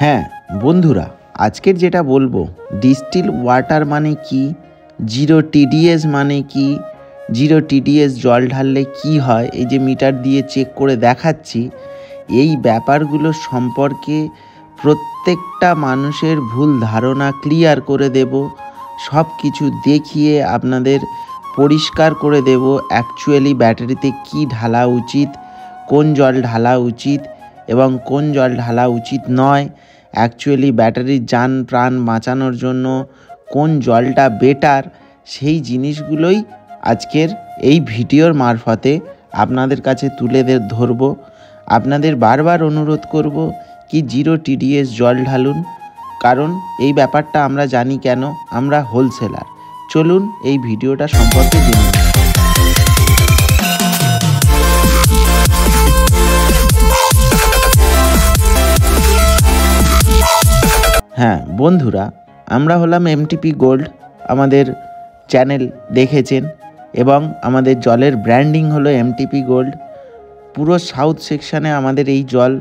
হ্যাঁ বন্ধুরা, আজকের যেটা বলবো, ডিস্টিল ওয়াটার মানে কি, জিরো টিডিএস মানে কি, জিরো টিডিএস জল ঢাললে কি হয়, এই যে মিটার দিয়ে চেক করে দেখাচ্ছি, এই ব্যাপারগুলো সম্পর্কে প্রত্যেকটা মানুষের ভুল ধারণা ক্লিয়ার করে দেব। সব কিছু দেখিয়ে আপনাদের পরিষ্কার করে দেব অ্যাকচুয়ালি ব্যাটারিতে কি ঢালা উচিত, কোন জল ঢালা উচিত এবং কোন জল ঢালা উচিত নয়, অ্যাকচুয়ালি ব্যাটারির যান প্রাণ বাঁচানোর জন্য কোন জলটা বেটার, সেই জিনিসগুলোই আজকের এই ভিডিওর মারফতে আপনাদের কাছে তুলে ধরব। আপনাদের বারবার অনুরোধ করব কি জিরো টিডিএস জল ঢালুন, কারণ এই ব্যাপারটা আমরা জানি কেন, আমরা হোলসেলার। চলুন এই ভিডিওটা সম্পর্কে জেনে নিই। হ্যাঁ বন্ধুরা, আমরা হলাম এমটিপি গোল্ড। আমাদের চ্যানেল দেখেছেন এবং আমাদের জলের ব্র্যান্ডিং হলো এমটিপি গোল্ড। পুরো সাউথ সেকশানে আমাদের এই জল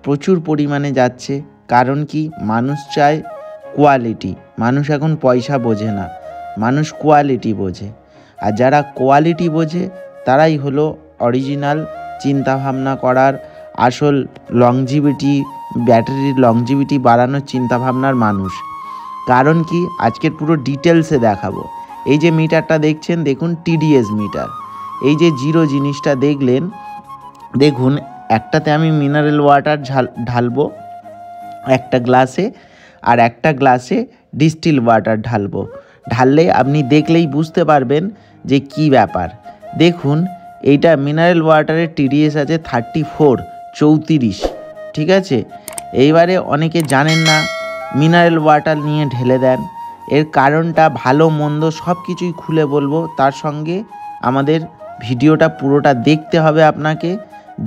প্রচুর পরিমাণে যাচ্ছে। কারণ কি, মানুষ চায় কোয়ালিটি। মানুষ এখন পয়সা বোঝে না, মানুষ কোয়ালিটি বোঝে। আর যারা কোয়ালিটি বোঝে তারাই হলো অরিজিনাল চিন্তাভাবনা করার, আসল লংজিভিটি, ব্যাটারির লংজিভিটি বাড়ানোর চিন্তাভাবনার মানুষ। কারণ কি, আজকের পুরো ডিটেলসে দেখাবো। এই যে মিটারটা দেখছেন, দেখুন টিডিএস মিটার। এই যে জিরো জিনিসটা দেখলেন, দেখুন একটাতে আমি মিনারেল ওয়াটার ঢালবো একটা গ্লাসে, আর একটা গ্লাসে ডিস্টিল ওয়াটার ঢালবো। ঢাললে আপনি দেখলেই বুঝতে পারবেন যে কি ব্যাপার। দেখুন এইটা মিনারেল ওয়াটারের টিডিএস আছে 34, ঠিক আছে। এইবারে অনেকে জানেন না, মিনারেল ওয়াটার নিয়ে ঢেলে দেন। এর কারণটা ভালো মন্দ সব কিছুই খুলে বলবো, তার সঙ্গে আমাদের ভিডিওটা পুরোটা দেখতে হবে আপনাকে।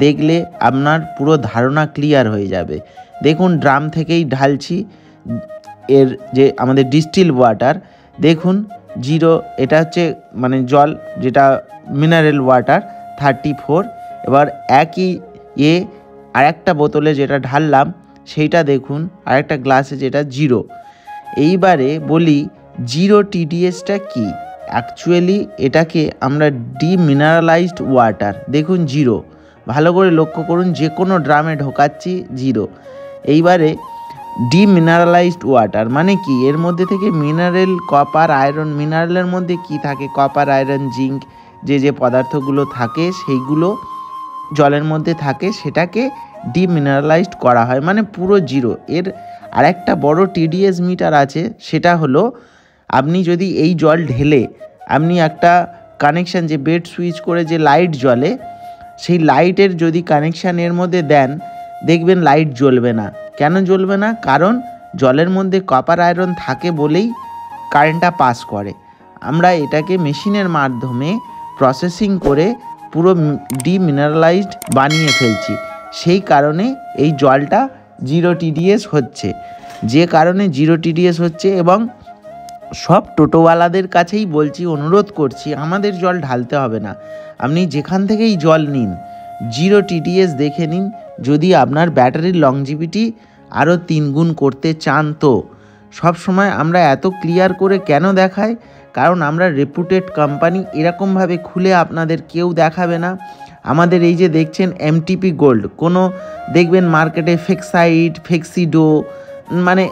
দেখলে আপনার পুরো ধারণা ক্লিয়ার হয়ে যাবে। দেখুন ড্রাম থেকেই ঢালছি এর যে আমাদের ডিস্টিল ওয়াটার। দেখুন জিরো, এটা হচ্ছে মানে জল যেটা মিনারেল ওয়াটার 34। এবার একই আরেকটা বোতলে যেটা ঢাললাম সেইটা দেখুন, আরেকটা গ্লাসে যেটা জিরো। এইবারে বলি জিরো টিডিএসটা কি। অ্যাকচুয়ালি এটাকে আমরা ডিমিনারেলাইজড ওয়াটার, দেখুন জিরো, ভালো করে লক্ষ্য করুন, যে কোনো ড্রামে ঢোকাচ্ছি জিরো। এইবারে ডিমিনারেলাইজড ওয়াটার মানে কি, এর মধ্যে থেকে মিনারেল, কপার, আয়রন, মিনারেলের মধ্যে কি থাকে, কপার, আয়রন, জিঙ্ক, যে পদার্থগুলো থাকে সেইগুলো জলের মধ্যে থাকে, সেটাকে ডিমিনারেলাইজড করা হয়, মানে পুরো জিরো। এর আরেকটা বড় টিডিএস মিটার আছে, সেটা হলো আপনি যদি এই জল ঢেলে আপনি একটা কানেকশান, যে বেড সুইচ করে যে লাইট জ্বলে, সেই লাইটের যদি কানেকশান এর মধ্যে দেন, দেখবেন লাইট জ্বলবে না। কেন জ্বলবে না? কারণ জলের মধ্যে কপার আয়রন থাকে বলেই কারেন্টটা পাস করে। আমরা এটাকে মেশিনের মাধ্যমে প্রসেসিং করে পুরো ডিমিনারেলাইজড বানিয়ে ফেলছি। সেই কারণে এই জলটা জিরো টিডিএস হচ্ছে। যে কারণে জিরো টিডিএস হচ্ছে, এবং সব টোটোওয়ালাদের কাছেই বলছি, অনুরোধ করছি, আমাদের জল ঢালতে হবে না, আপনি যেখান থেকেই জল নিন জিরো টিডিএস দেখে নিন। যদি আপনার ব্যাটারির লংজিভিটি আরও 3 গুণ করতে চান তো। সব সময় আমরা এত ক্লিয়ার করে কেন দেখাই? কারণ আমরা রেপুটেড কোম্পানি, এরকমভাবে খুলে আপনাদের কেউ দেখাবে না। আমাদের এই যে দেখছেন এমটিপি গোল্ড, কোনো দেখবেন মার্কেটে ফেক্সাইট, ফেক্সিডো, মানে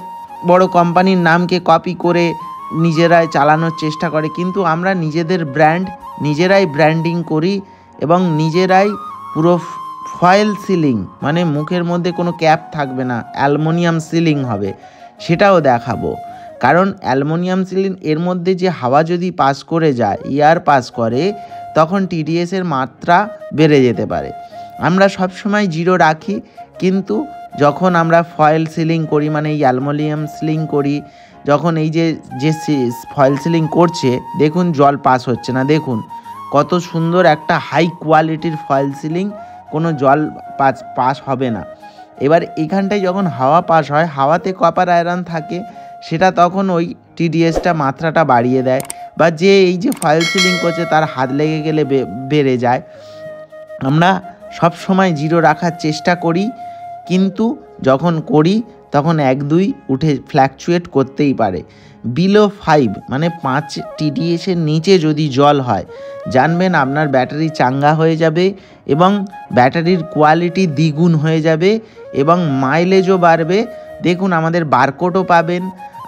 বড় কোম্পানির নামকে কপি করে নিজেরাই চালানোর চেষ্টা করে, কিন্তু আমরা নিজেদের ব্র্যান্ড নিজেরাই ব্র্যান্ডিং করি এবং নিজেরাই পুরো ফয়েল সিলিং, মানে মুখের মধ্যে কোনো ক্যাপ থাকবে না, অ্যালুমিনিয়াম সিলিং হবে, সেটাও দেখাবো। কারণ অ্যালুমিনিয়াম সিলিং এর মধ্যে যে হাওয়া যদি পাস করে যায়, এয়ার পাস করে, তখন টিডিএসের মাত্রা বেড়ে যেতে পারে। আমরা সবসময় জিরো রাখি, কিন্তু যখন আমরা ফয়েল সিলিং করি, মানে এই অ্যালুমিনিয়াম সিলিং করি, যখন এই যে ফয়েল সিলিং করছে, দেখুন জল পাস হচ্ছে না। দেখুন কত সুন্দর একটা হাই কোয়ালিটির ফয়েল সিলিং, কোনো জল পাস হবে না। এবার এখানটায় যখন হাওয়া পাস হয়, হাওয়াতে কপার আয়রন থাকে, সেটা তখন ওই টিডিএসটা মাত্রাটা বাড়িয়ে দেয়, বা যে এই যে ফয়েল সিলিং করছে তার হাত লেগে গেলে বেড়ে যায়। আমরা সব সময় জিরো রাখার চেষ্টা করি, কিন্তু যখন করি তখন 1-2 উঠে ফ্ল্যাকচুয়েট করতেই পারে। বিলো 5 মানে 5 TDS-এর নিচে যদি জল হয়, জানবেন আপনার ব্যাটারি চাঙ্গা হয়ে যাবে এবং ব্যাটারির কোয়ালিটি দ্বিগুণ হয়ে যাবে এবং মাইলেজও বাড়বে। দেখুন, আমাদের বারকোডও পাবেন,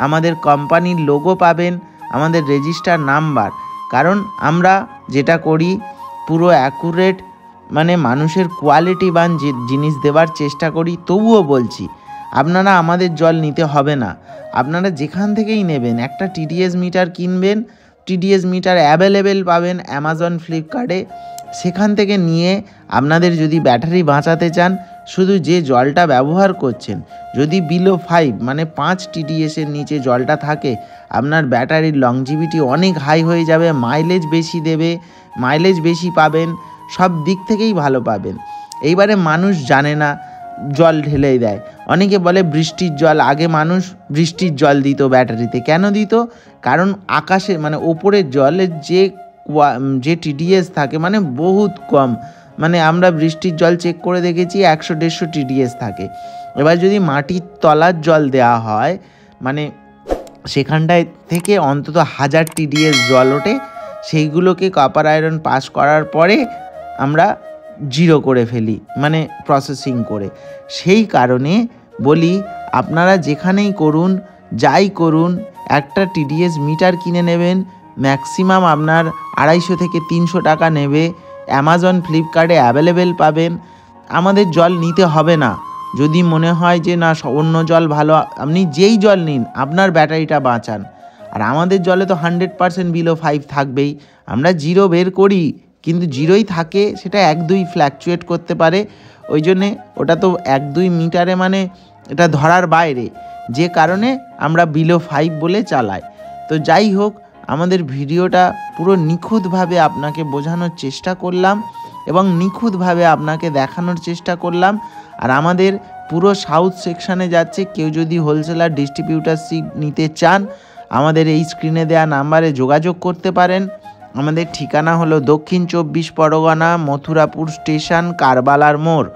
আমাদের কোম্পানির লোগো পাবেন, আমাদের রেজিস্টার নাম্বার। কারণ আমরা যেটা করি পুরো অ্যাকুরেট মানে মানুষের কোয়ালিটিবান যে জিনিস দেওয়ার চেষ্টা করি। তবুও বলছি, আপনারা আমাদের জল নিতে হবে না, আপনারা যেখান থেকেই নেবেন একটা TDS মিটার কিনবেন, TDS মিটার অ্যাভেলেবেল পাবেন অ্যামাজন, ফ্লিপকার্টে। সেখান থেকে নিয়ে আপনাদের যদি ব্যাটারি বাঁচাতে চান, শুধু যে জলটা ব্যবহার করছেন যদি বিলো 5 মানে 5 TDS-এর নিচে জলটা থাকে, আপনার ব্যাটারির লংজিভিটি অনেক হাই হয়ে যাবে, মাইলেজ বেশি দেবে, মাইলেজ বেশি পাবেন, সব দিক থেকেই ভালো পাবেন। এইবারে মানুষ জানে না, জল ঢেলেই দেয়। অনেকে বলে বৃষ্টির জল, আগে মানুষ বৃষ্টির জল দিত ব্যাটারিতে। কেন দিত? কারণ আকাশে মানে ওপরের জলের যে TDS থাকে মানে বহুত কম, মানে আমরা বৃষ্টির জল চেক করে দেখেছি 100-150 TDS থাকে। এবার যদি মাটির তলার জল দেওয়া হয়, মানে সেখানটায় থেকে অন্তত 1000 TDS জল ওঠে, সেইগুলোকে কপার আয়রন পাস করার পরে আমরা জিরো করে ফেলি, মানে প্রসেসিং করে। সেই কারণে বলি, আপনারা যেখানেই করুন, যাই করুন, একটা TDS মিটার কিনে নেবেন। ম্যাক্সিমাম আপনার 250 থেকে 300 টাকা নেবে। অ্যামাজন, ফ্লিপকার্টে অ্যাভেলেবেল পাবেন। আমাদের জল নিতে হবে না। যদি মনে হয় যে না অন্য জল ভালো, আপনি যেই জল নিন, আপনার ব্যাটারিটা বাঁচান। আর আমাদের জলে তো 100% বিলো 5 থাকবেই। আমরা জিরো বের করি, কিন্তু জিরোই থাকে, সেটা 1-2 ফ্ল্যাকচুয়েট করতে পারে। ওই জন্যে ওটা তো 1-2 মিটারে মানে এটা ধরার বাইরে, যে কারণে আমরা বিলো 5 বলে চালাই। তো যাই হোক, আমাদের ভিডিওটা পুরো নিখুঁতভাবে আপনাকে বোঝানোর চেষ্টা করলাম এবং নিখুঁতভাবে আপনাকে দেখানোর চেষ্টা করলাম। আর আমাদের পুরো সাউথ সেকশানে যাচ্ছে। কেউ যদি হোলসেলার ডিস্ট্রিবিউটারশিপ নিতে চান, আমাদের এই স্ক্রিনে দেওয়া নাম্বারে যোগাযোগ করতে পারেন। আমাদের ঠিকানা হলো দক্ষিণ 24 পরগনা, মথুরাপুর স্টেশন, কারবালার মোড়।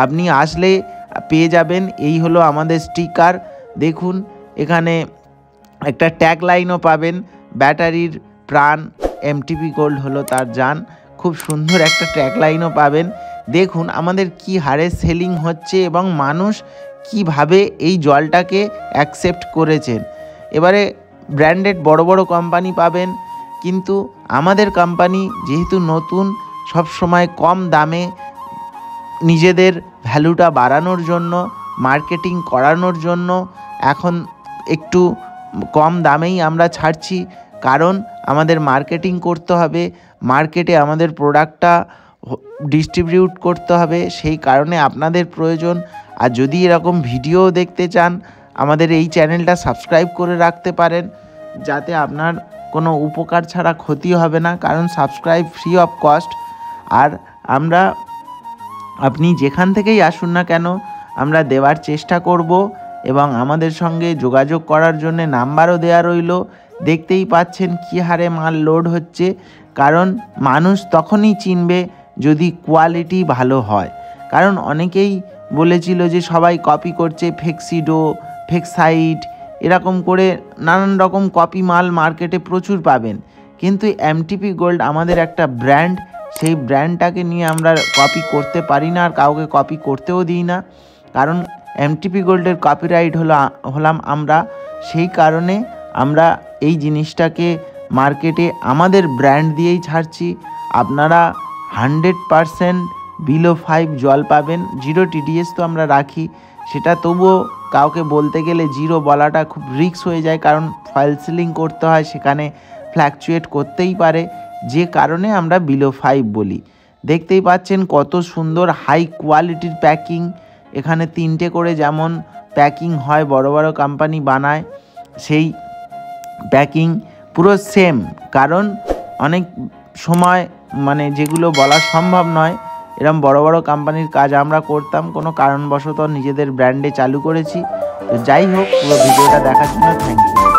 আপনি আসলে পেয়ে যাবেন। এই হলো আমাদের স্টিকার। দেখুন, এখানে একটা ট্যাগ লাইনও পাবেন, ব্যাটারির প্রাণ, MTP গোল্ড হলো তার জান। খুব সুন্দর একটা ট্যাগ লাইনও পাবেন। দেখুন আমাদের কি হারে সেলিং হচ্ছে এবং মানুষ কিভাবে এই জলটাকে অ্যাকসেপ্ট করেছেন। এবারে ব্র্যান্ডেড বড় বড় কোম্পানি পাবেন, কিন্তু আমাদের কোম্পানি যেহেতু নতুন, সব সময় কম দামে নিজেদের ভ্যালুটা বাড়ানোর জন্য, মার্কেটিং করানোর জন্য এখন একটু কম দামেই আমরা ছাড়ছি। কারণ আমাদের মার্কেটিং করতে হবে, মার্কেটে আমাদের প্রোডাক্টটা ডিস্ট্রিবিউট করতে হবে, সেই কারণে আপনাদের প্রয়োজন। আর যদি এরকম ভিডিও দেখতে চান, আমাদের এই চ্যানেলটা সাবস্ক্রাইব করে রাখতে পারেন, যাতে আপনার কোনো উপকার ছাড়া ক্ষতি হবে না, কারণ সাবস্ক্রাইব ফ্রি অফ কস্ট। আর আপনি যেখান থেকেই আসুন না কেন, আমরা দেওয়ার চেষ্টা করব এবং আমাদের সঙ্গে যোগাযোগ করার জন্য নাম্বারও দেওয়া রইল। দেখতেই পাচ্ছেন কী হারে মাল লোড হচ্ছে, কারণ মানুষ তখনই চিনবে যদি কোয়ালিটি ভালো হয়। কারণ অনেকেই বলেছিল যে সবাই কপি করছে, ফেক্সিডো, ফেক্সাইট, এরকম করে নানান রকম কপি মাল মার্কেটে প্রচুর পাবেন। কিন্তু MTP গোল্ড আমাদের একটা ব্র্যান্ড, সেই ব্র্যান্ডটাকে নিয়ে আমরা কপি করতে পারি না, আর কাউকে কপি করতেও দিই না। কারণ MTP গোল্ডের কপিরাইট হলাম আমরা। সেই কারণে আমরা এই জিনিসটাকে মার্কেটে আমাদের ব্র্যান্ড দিয়েই ছাড়ছি। আপনারা 100% বিলো 5 জল পাবেন। 0 TDS তো আমরা রাখি, সেটা তবুও কাউকে বলতে গেলে জিরো বলাটা খুব রিস্ক হয়ে যায়, কারণ ফয়েল সিলিং করতে হয়, সেখানে ফ্ল্যাকচুয়েট করতেই পারে, যে কারণে আমরা বিলো 5 বলি। দেখতেই পাচ্ছেন কত সুন্দর হাই কোয়ালিটির প্যাকিং। এখানে 3টে করে যেমন প্যাকিং হয়, বড় বড় কোম্পানি বানায়, সেই প্যাকিং পুরো সেম। কারণ অনেক সময় মানে যেগুলো বলা সম্ভব নয়, এরকম বড় বড় কোম্পানির কাজ আমরা করতাম, কোনো কারণবশত নিজেদের ব্র্যান্ডে চালু করেছি। তো যাই হোক, পুরো ভিডিওটা দেখার জন্য থ্যাংক ইউ।